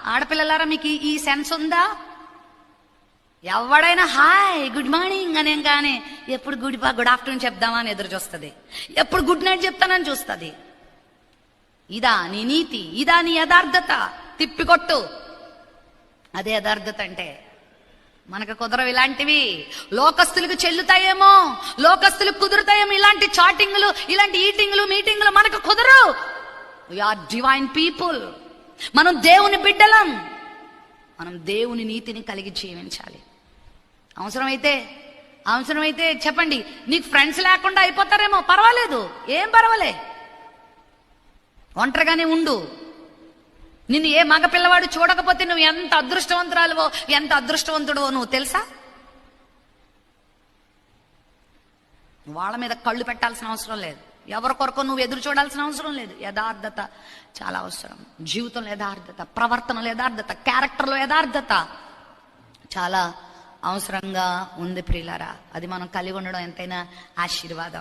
ఆడపిల్లలారా మీకు ఈ సెన్స్ ఉందా? ఎవడైనా హాయ్ గుడ్ మార్నింగ్ అనేం కానీ ఎప్పుడు గుడ్ ఆఫ్టర్నూన్ చెప్దామా అని ఎదురు చూస్తుంది, ఎప్పుడు గుడ్ నైట్ చెప్తానని చూస్తుంది. ఇదా నీ నీతి? ఇదా నీ యథార్థత? తిప్పికొట్టు. అదే యథార్థత అంటే. మనకు కుదరవు ఇలాంటివి. లోకస్తులకు చెల్లుతాయేమో, లోకస్తులకు కుదురుతాయేమో ఇలాంటి చాటింగ్లు, ఇలాంటి ఈటింగ్లు, మీటింగ్లు మనకు కుదరవు. We are divine people. మనం దేవుని బిడ్డలం. మనం దేవుని నీతిని కలిగి జీవించాలి. అవసరమైతే చెప్పండి, నీకు ఫ్రెండ్స్ లేకుండా అయిపోతారేమో, పర్వాలేదు, ఏం పర్వాలే, ఒంటరిగానే ఉండు. నిన్ను ఏ మగ పిల్లవాడు చూడకపోతే నువ్వు ఎంత అదృష్టవంతురాలువో, ఎంత అదృష్టవంతుడో నువ్వు తెలుసా? వాళ్ళ మీద కళ్ళు పెట్టాల్సిన అవసరం లేదు, ఎవరి కొరకు నువ్వు ఎదురు చూడాల్సిన అవసరం లేదు. యథార్థత చాలా అవసరం. జీవితంలో యథార్థత, ప్రవర్తనలో యథార్థత, క్యారెక్టర్లో యథార్థత చాలా అవసరంగా ఉంది ప్రియులారా. అది మనం కలిగి ఉండడం ఎంతైనా ఆశీర్వాదం.